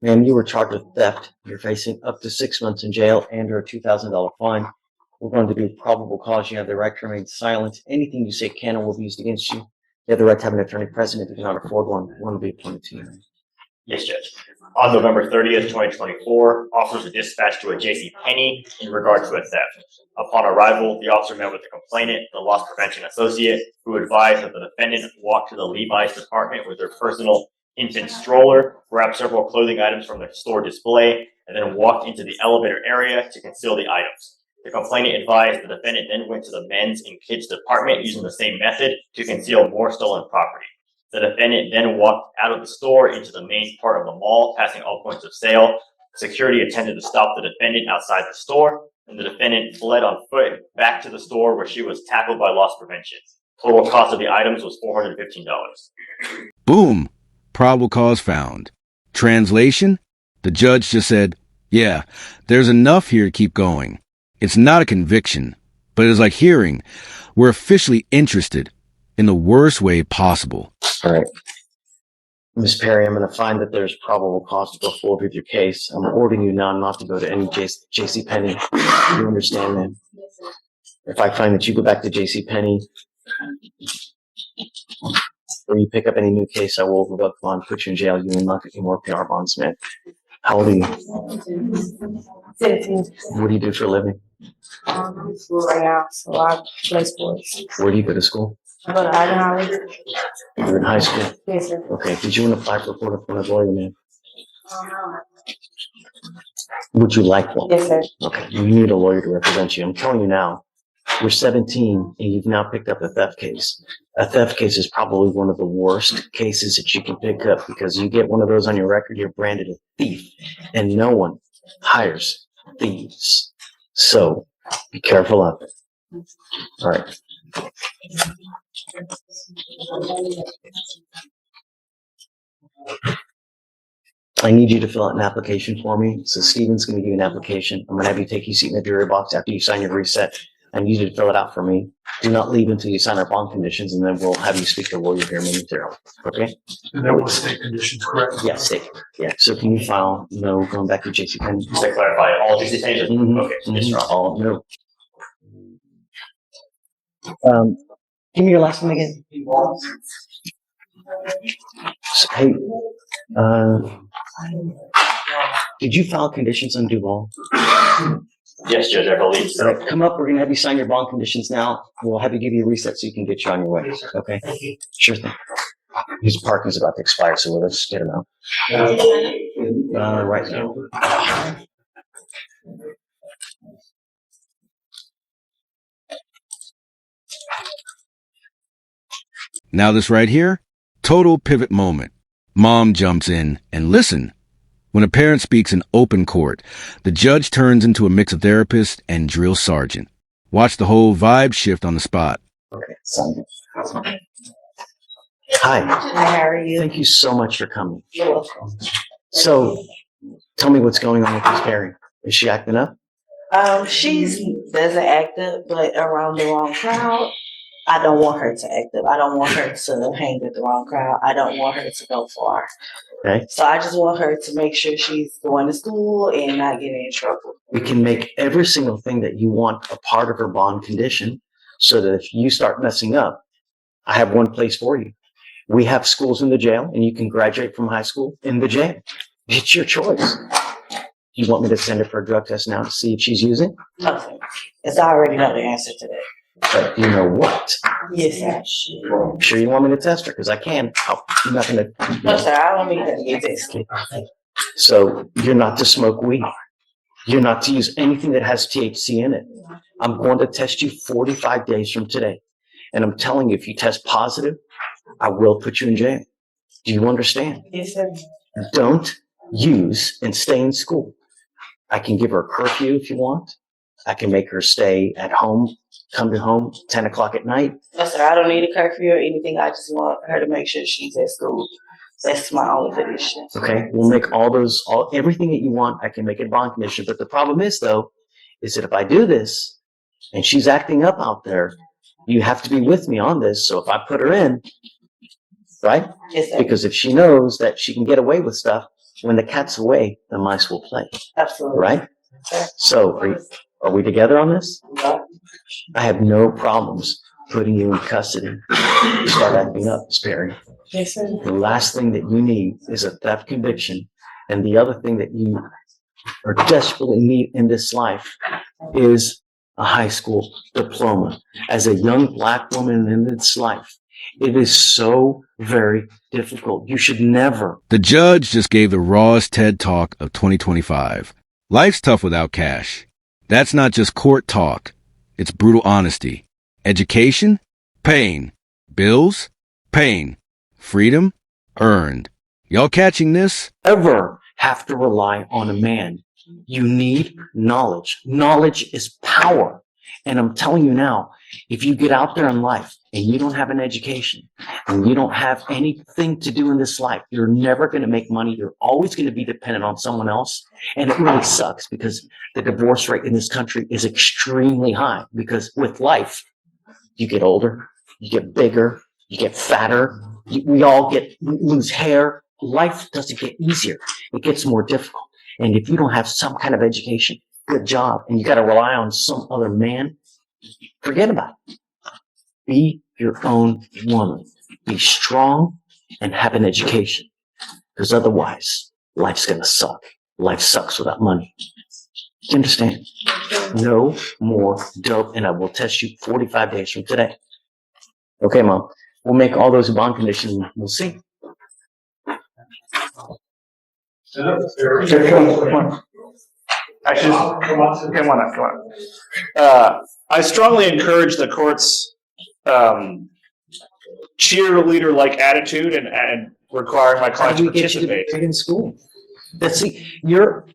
Ma'am, you were charged with theft. You're facing up to 6 months in jail and or a $2,000 fine. We're going to do probable cause. You have the right to remain silent. Anything you say can or will be used against you. You have the right to have an attorney present. If you cannot afford one will be appointed to you. Yes, Judge. On November 30th, 2024, officers were dispatched to a J.C. Penney in regard to a theft. Upon arrival, the officer met with the complainant, the loss prevention associate, who advised that the defendant walked to the Levi's department with their personal infant stroller, grabbed several clothing items from the store display, and then walked into the elevator area to conceal the items. The complainant advised the defendant then went to the men's and kids department using the same method to conceal more stolen property. The defendant then walked out of the store into the main part of the mall, passing all points of sale. Security attempted to stop the defendant outside the store, and the defendant fled on foot back to the store where she was tackled by loss prevention. Total cost of the items was $415. Boom. Probable cause found. Translation? The judge just said, yeah, there's enough here to keep going. It's not a conviction, but it's like hearing, we're officially interested in the worst way possible. All right. Ms. Perry, I'm going to find that there's probable cause to go forward with your case. I'm ordering you now not to go to any J.C. Penney. You understand, man? If I find that you go back to J.C. Penney or you pick up any new case, I will revoke the bond, put you in jail. You will not get any more PR bonds, man. How old are you? 17. What do you do for a living? I'm in school right now, so I play sports. Where do you go to school? I go to Idaho. You're in high school. Yes, sir. Okay. Did you want to apply for a court-appointed lawyer, man? Would you like one? Yes, sir. Okay. You need a lawyer to represent you. I'm telling you now, you're 17 and you've now picked up a theft case. A theft case is probably one of the worst cases that you can pick up because you get one of those on your record, you're branded a thief, and no one hires thieves. So be careful out there. All right. I need you to fill out an application for me. So Steven's going to give you an application. I'm going to have you take your seat in the jury box after you sign your reset. I need you to fill it out for me. Do not leave until you sign our bond conditions, and then we'll have you speak to a lawyer here momentarily. Okay? And that was state conditions, correct? Yeah, state. Yeah. So can you file no going back to J.C. Penney? Just to clarify, all J.C. Penney? Mhm. Okay, yes, Your Honor. All no. Give me your last name again. Hey, did you file conditions on Duval? Yes, Judge, I believe so. All right, come up. We're gonna have you sign your bond conditions now. We'll have you give you a reset so you can get you on your way. Okay? Sure thing. His parking's about to expire, so let's get him out. Right now. Now this right here, total pivot moment. Mom jumps in and listen. When a parent speaks in open court, the judge turns into a mix of therapist and drill sergeant. Watch the whole vibe shift on the spot. Okay. Hi. Hi, how are you? Thank you so much for coming. You're welcome. So, tell me what's going on with Miss Perry. Is she acting up? She's doesn't act up, but around the wrong crowd. I don't want her to act up. I don't want her to hang with the wrong crowd. I don't want her to go far. Okay. So I just want her to make sure she's going to school and not getting in trouble. We can make every single thing that you want a part of her bond condition so that if you start messing up, I have one place for you. We have schools in the jail and you can graduate from high school in the jail. It's your choice. You want me to send her for a drug test now to see if she's using? Okay. Because I already know the answer to that. But you know what? Yes, sir. I'm sure you want me to test her because I can. I'm not going to. No, sir, I don't need her to get tested. So you're not to smoke weed. You're not to use anything that has THC in it. I'm going to test you 45 days from today. And I'm telling you, if you test positive, I will put you in jail. Do you understand? Yes, sir. Don't use and stay in school. I can give her a curfew if you want. I can make her stay at home, come to home 10 o'clock at night. No, sir, I don't need a curfew or anything. I just want her to make sure she's at school. That's my only condition. Okay, we'll make everything that you want. I can make it bond condition. But the problem is, though, is that if I do this and she's acting up out there, you have to be with me on this. So if I put her in, right? Yes, sir. Because if she knows that she can get away with stuff, when the cat's away, the mice will play, Absolutely. right? So are we together on this? I have no problems putting you in custody. You start acting up, Sperry. Yes, sir. The last thing that you need is a theft conviction. And the other thing that you are desperately need in this life is a high school diploma. As a young Black woman in this life, it is so very difficult. You should never. The judge just gave the rawest TED Talk of 2025. Life's tough without cash. That's not just court talk. It's brutal honesty. Education? Pain. Bills? Pain. Freedom? Earned. Y'all catching this? Ever have to rely on a man. You need knowledge. Knowledge is power. And I'm telling you now, if you get out there in life and you don't have an education and you don't have anything to do in this life, you're never going to make money. You're always going to be dependent on someone else. And it really sucks because the divorce rate in this country is extremely high because with life, you get older, you get bigger, you get fatter, we all lose hair. Life doesn't get easier. It gets more difficult. And if you don't have some kind of education, good job, and you got to rely on some other man, forget about it. Be your own woman. Be strong and have an education. Because otherwise, life's going to suck. Life sucks without money. You understand? No more dope, and I will test you 45 days from today. Okay, Mom. We'll make all those bond conditions. We'll see. Come on. Actually, come on. I strongly encourage the court's cheerleader-like attitude and requiring my How client do to we get you to be participate. great in school? That's your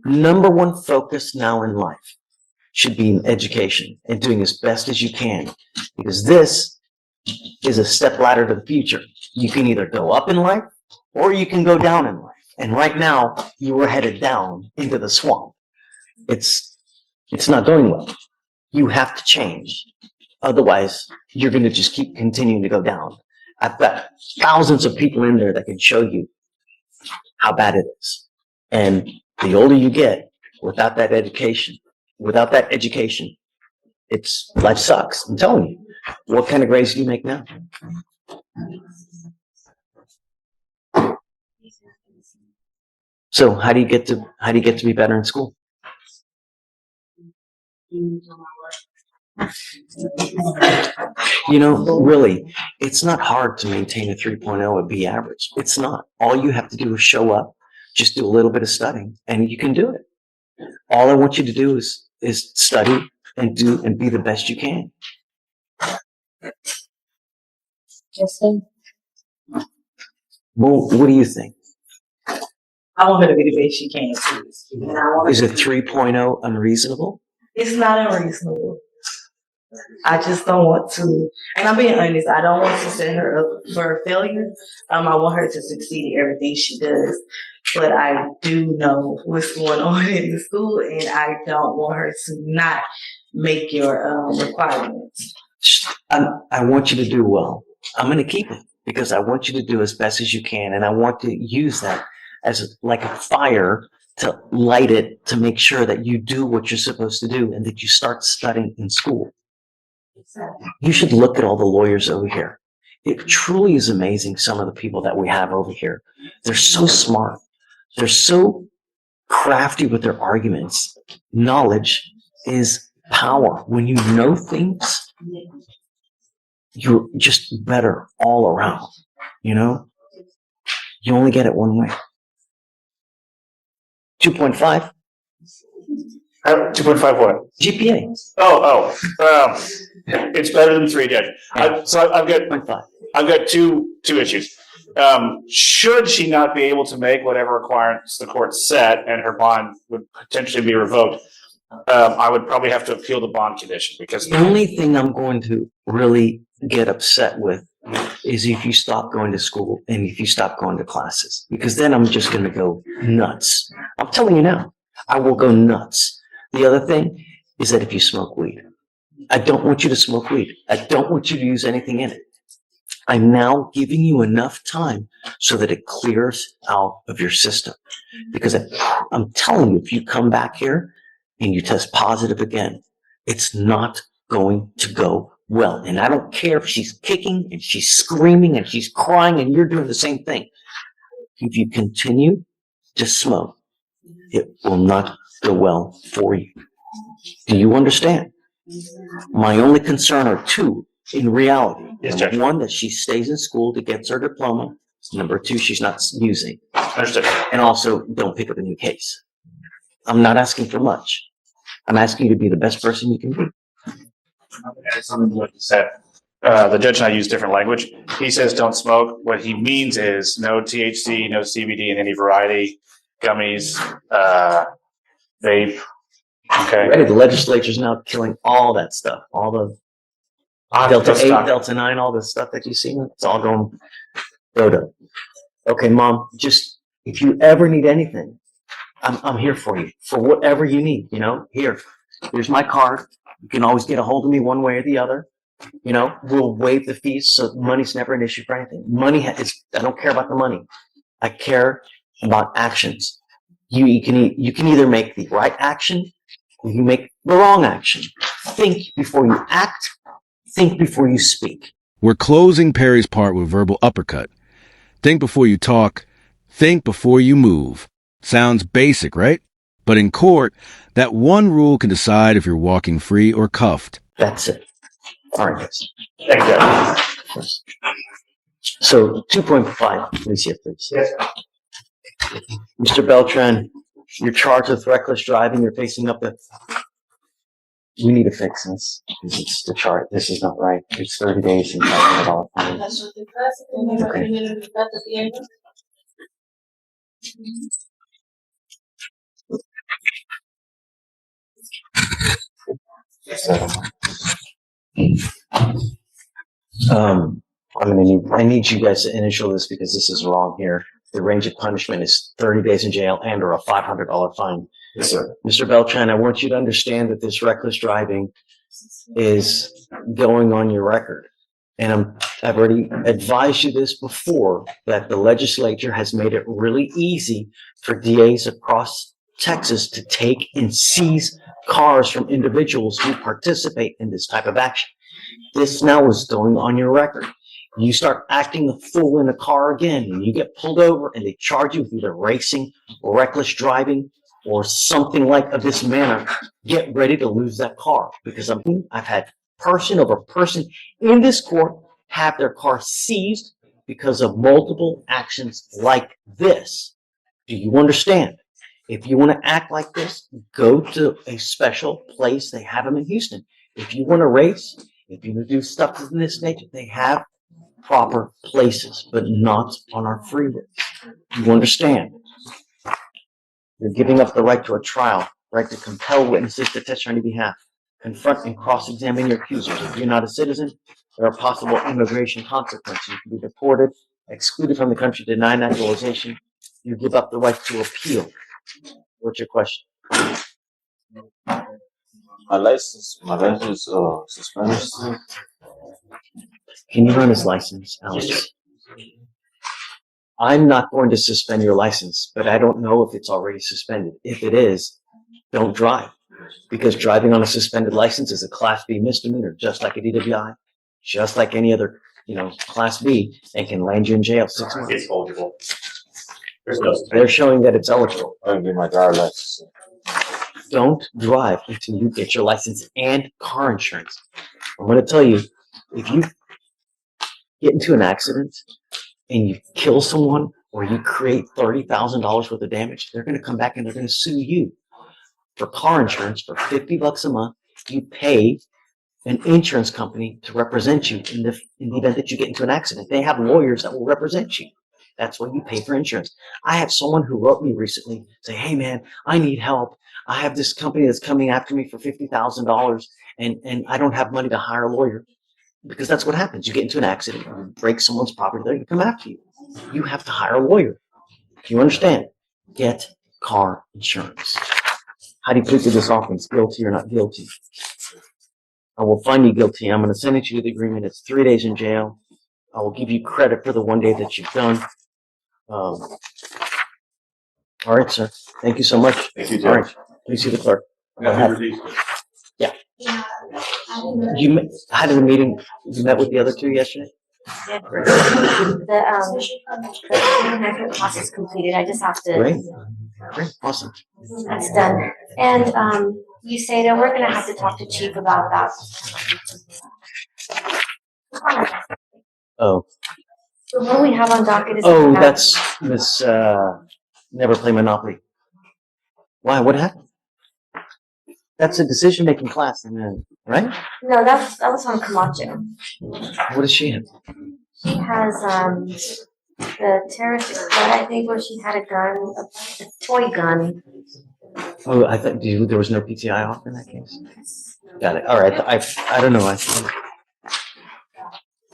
number one focus now in life should be in education and doing as best as you can, because this is a step ladder to the future. You can either go up in life or you can go down in life. And right now you are headed down into the swamp. It's not going well. You have to change. Otherwise, you're going to just keep continuing to go down. I've got thousands of people in there that can show you how bad it is. And the older you get, without that education, life sucks. I'm telling you. What kind of grades do you make now? So how do you get to be better in school? You know, really, it's not hard to maintain a 3.0 at B average. It's not. All you have to do is show up, just do a little bit of studying, and you can do it. All I want you to do is study and be the best you can. Yes, sir. Well, what do you think? I want her to be the best she can. And I want Is a 3.0 unreasonable? It's not unreasonable. I just don't want to, and I'm being honest, I don't want to set her up for failure. I want her to succeed in everything she does. But I do know what's going on in the school, and I don't want her to not make your requirements. I want you to do well. I'm going to keep it because I want you to do as best as you can. And I want to use that as like a fire to light it, to make sure that you do what you're supposed to do and that you start studying in school. You should look at all the lawyers over here. It truly is amazing, some of the people that we have over here. They're so smart. They're so crafty with their arguments. Knowledge is power. When you know things, you're just better all around. You know? You only get it one way. 2.5 2.5 what? GPA. It's better than 3, Judge. I've got 2.5. two issues. Should she not be able to make whatever requirements the court set and her bond would potentially be revoked, I would probably have to appeal the bond condition because The only thing I'm going to really get upset with is if you stop going to school and if you stop going to classes, because then I'm just going to go nuts. I'm telling you now, I will go nuts. The other thing is that if you smoke weed, I don't want you to smoke weed. I don't want you to use anything in it. I'm now giving you enough time so that it clears out of your system. Because I'm telling you, if you come back here and you test positive again, it's not going to go well. And I don't care if she's kicking and she's screaming and she's crying and you're doing the same thing. If you continue to smoke, it will not go well for you. Do you understand? My only concern are two in reality. Yes, Number Judge. one, that she stays in school to get her diploma. Number two, she's not using. Understood. And also, don't pick up a new case. I'm not asking for much. I'm asking you to be the best person you can be. Add something to what you said. The judge and I use different language. He says don't smoke. What he means is no THC, no CBD in any variety, gummies, vape. Okay. Ready? The legislature's now killing all that stuff, all the Delta 8, Delta 9, all the stuff that you see. It's all going dodo. Okay, Mom, just if you ever need anything, I'm here for you for whatever you need. Here's my card. You can always get a hold of me one way or the other. We'll waive the fees, so money's never an issue for anything. I don't care about the money. I care about actions. You can either make the right action or you make the wrong action. Think before you act. Think before you speak. We're closing Perry's part with verbal uppercut. Think before you talk. Think before you move. Sounds basic, right? But in court, that one rule can decide if you're walking free or cuffed. That's it. All right, guys. Thank you, Judge. So 2.5, Alicia, please. Yes. Mr. Beltran, you're charged with reckless driving. You're facing up to. We need to fix this. It's the chart. This is not right. It's 30 days and $500 fine. I need you guys to initial this because this is wrong here. The range of punishment is 30 days in jail and or a $500 fine. Yes, sir. Mr. Beltran, I want you to understand that this reckless driving is going on your record. And I've already advised you this before, that the legislature has made it really easy for DAs across Texas to take and seize cars from individuals who participate in this type of action. This now is going on your record. You start acting a fool in a car again, and you get pulled over, and they charge you with either racing or reckless driving or something like of this manner. Get ready to lose that car, because I've had person over person in this court have their car seized because of multiple actions like this. Do you understand? If you want to act like this, go to a special place. They have them in Houston. If you want to race, if you want to do stuff in this nature, they have proper places, but not on our freeway. You understand? You're giving up the right to a trial, right to compel witnesses to testify on your behalf, confront and cross-examine your accusers. If you're not a citizen, there are possible immigration consequences. You can be deported, excluded from the country, denied naturalization. You give up the right to appeal. What's your question? My license suspended. Can you run his license, Alice? I'm not going to suspend your license, but I don't know if it's already suspended. If it is, don't drive. Because driving on a suspended license is a Class B misdemeanor, just like a DWI, just like any other, Class B, and can land you in jail 6 months. It's eligible. There's no. They're showing that it's eligible. I didn't get my driver's license. Don't drive until you get your license and car insurance. I'm going to tell you, if you get into an accident and you kill someone or you create $30,000 worth of damage, they're going to come back and they're going to sue you for car insurance for $50 a month. You pay an insurance company to represent you in the event that you get into an accident. They have lawyers that will represent you. That's what you pay for insurance. I have someone who wrote me recently say, "Hey man, I need help. I have this company that's coming after me for $50,000 and I don't have money to hire a lawyer." Because that's what happens. You get into an accident, you break someone's property, they're going to come after you. You have to hire a lawyer. Do you understand? Get car insurance. How do you plead to this offense? Guilty or not guilty? I will find you guilty. I'm going to send it to you the agreement. It's 3 days in jail. I will give you credit for the 1 day that you've done. All right, sir. Thank you so much. Thank you, All right, please see the clerk. You had a meeting, you met with the other two yesterday? Great. The enhancement process completed. I just have to. Great, awesome. That's done. And you say that we're gonna have to talk to Chief about that. Oh, The one we have on docket is. oh, that's Miss, Never Play Monopoly. Why, what happened? That's a decision-making class, right? No, that was on Camacho. What does she have? She has the terroristic threat, I think, where she had a gun, a toy gun. Oh, I thought there was no PTI off in that case. Got it. All right. I don't know.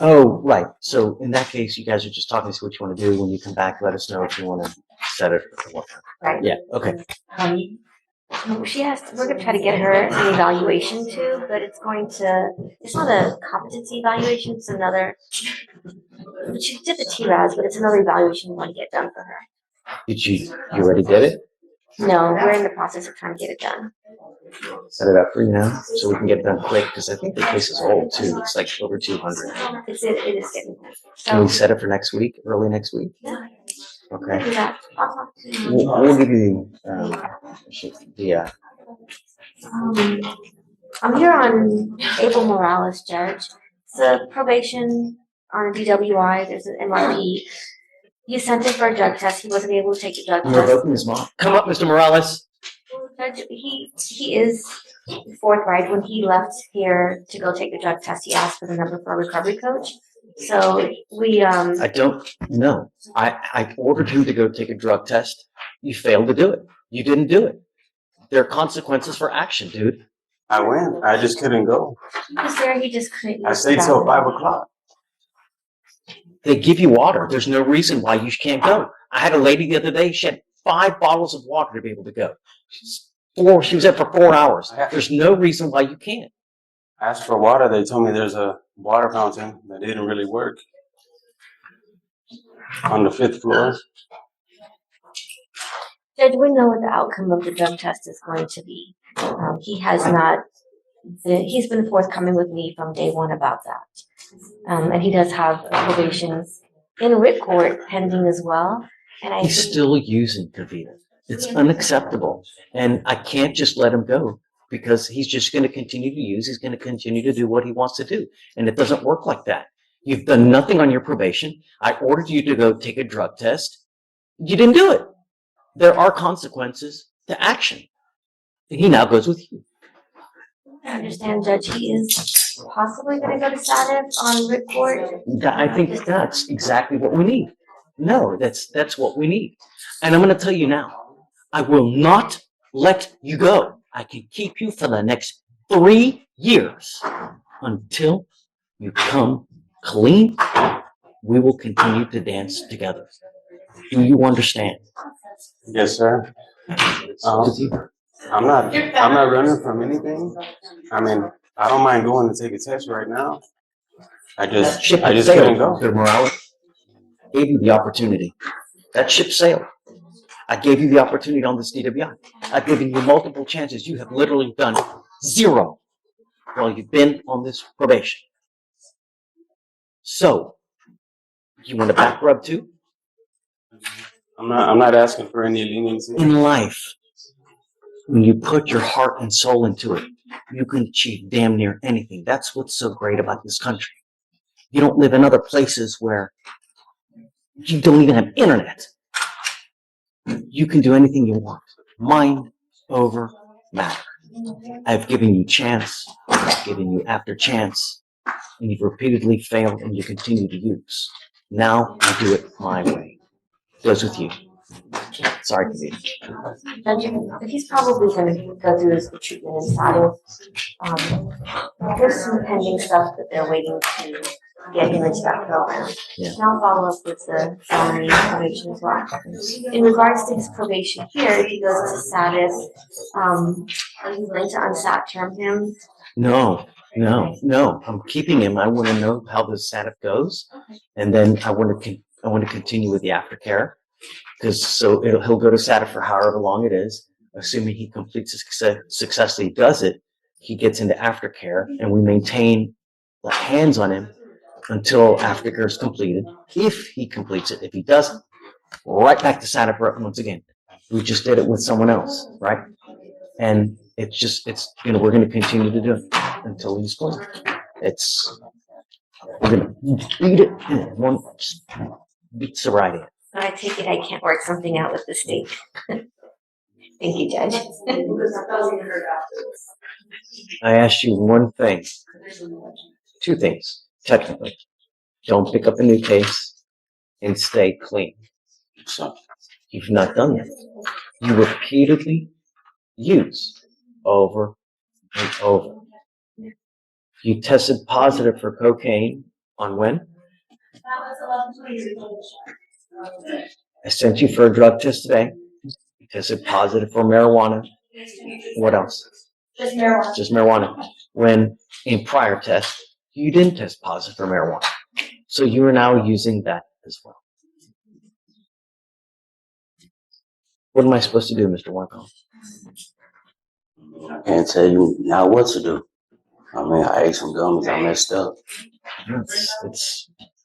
Oh, right. So in that case, you guys are just talking to see what you want to do. When you come back, let us know if you want to set it. Right. Yeah. Okay. We're gonna try to get her an evaluation too, but it's not a competency evaluation, it's another. She did the TRAS, but it's another evaluation we want to get done for her. Did you already did it? No, we're in the process of trying to get it done. Set it up for you now so we can get it done quick because I think the case is old too. It's like over 200. It is getting done. Can we So, set it for next week, early next week? yeah, Okay. do that. I'll talk to you. We'll give you I'm here on Abel Morales, Judge. It's a probation on a DWI. There's an MRP. You sent him for a drug test. He wasn't able to take the drug You're test. voting his mom. Come up, Mr. Morales. Judge, he is forthright. When he left here to go take the drug test, he asked for the number for a recovery coach. So we I don't know. I ordered him to go take a drug test. You failed to do it. You didn't do it. There are consequences for action, dude. I went. I just couldn't go. he was there. He just couldn't. I use stayed the till bathroom. 5 o'clock. They give you water. There's no reason why you can't go. I had a lady the other day. She had 5 bottles of water to be able to go. She was there for 4 hours. There's no reason why you can't. I asked for water. They told me there's a water fountain that didn't really work on the 5th floor. Judge, we know what the outcome of the drug test is going to be. He has not. He's been forthcoming with me from day one about that, and he does have probation in writ court pending as well. And I He's think still using Kavita. It's unacceptable. And I can't just let him go because he's just going to continue to use. He's going to continue to do what he wants to do. And it doesn't work like that. You've done nothing on your probation. I ordered you to go take a drug test. You didn't do it. There are consequences to action. He now goes with you. I understand, Judge. He is possibly going to go to SADF on writ court. I think that's exactly what we need. No, that's what we need. And I'm going to tell you now, I will not let you go. I can keep you for the next 3 years until you come clean. We will continue to dance together. Do you understand? Yes, sir. I'm not running from anything. I mean, I don't mind going to take a test right now. I just couldn't go. Mr. Morales gave you the opportunity. That ship sailed. I gave you the opportunity on this DWI. I've given you multiple chances. You have literally done 0 while you've been on this probation. So, you want a back rub too? I'm not asking for any leniency. In life, when you put your heart and soul into it, you can achieve damn near anything. That's what's so great about this country. You don't live in other places where you don't even have internet. You can do anything you want. Mind over matter. I've given you chance. I've given you after chance. And you've repeatedly failed and you continue to use. Now I do it my way. Goes with you. Sorry, Kavita. Judge, he's probably going to go through his treatment in SADF. There's some pending stuff that they're waiting to get him into that program. Yeah. And I'll follow up with the salary probation as well. In regards to his probation here, he goes to status. Are you going to unsat term him? No, I'm keeping him. I want to know how the status goes. And then I want to continue with the aftercare. He'll go to SATA for however long it is, assuming he completes it successfully does it, he gets into aftercare and we maintain the hands on him until aftercare is completed. If he completes it, if he doesn't, right back to SATA once again. We just did it with someone else, right? And we're going to continue to do it until he's clean. We're going to beat it. Beats the right end. But I take it I can't work something out with the state. Thank you, Judge. I asked you one thing, two things, technically. Don't pick up a new case and stay clean. So, You've not done that. You repeatedly use over and over. You tested positive for cocaine on when? I sent you for a drug test today. You tested positive for marijuana. What else? Just marijuana. Just marijuana. When in prior tests, you didn't test positive for marijuana. So you are now using that as well. What am I supposed to do, Mr. Wyckoff? I can't tell you now what to do. I mean, I ate some gummies, I messed up.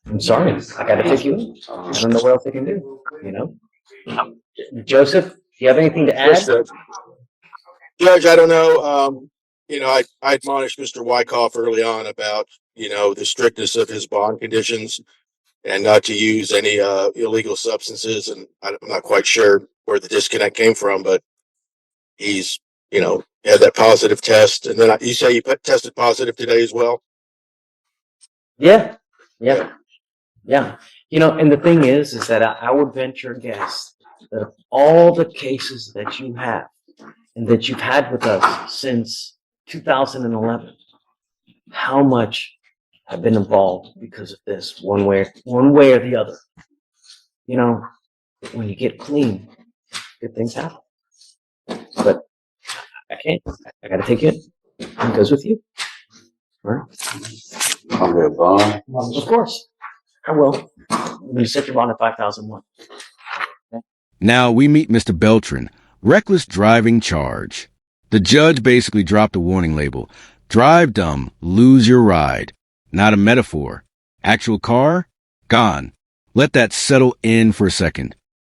I'm sorry. I gotta take you in. I don't know what else I can do, you know? Joseph, do you have anything to add? Yes, Judge, I don't know. I admonished Mr. Wyckoff early on about, the strictness of his bond conditions and not to use any illegal substances. And I'm not quite sure where the disconnect came from, but he's, had that positive test. And then you say you tested positive today as well? Yeah. And the thing is that I would venture a guess that of all the cases that you have and that you've had with us since 2011, how much have been involved because of this one way or the other. When you get clean, good things happen. But I can't. I gotta take it. It goes with you. All right? I'm gonna bond. Of course. I will. I'm going to set your bond at 5,001. Now we meet Mr. Beltran. Reckless driving charge. The judge basically dropped a warning label. Drive dumb, lose your ride. Not a metaphor. Actual car? Gone. Let that settle in for a second.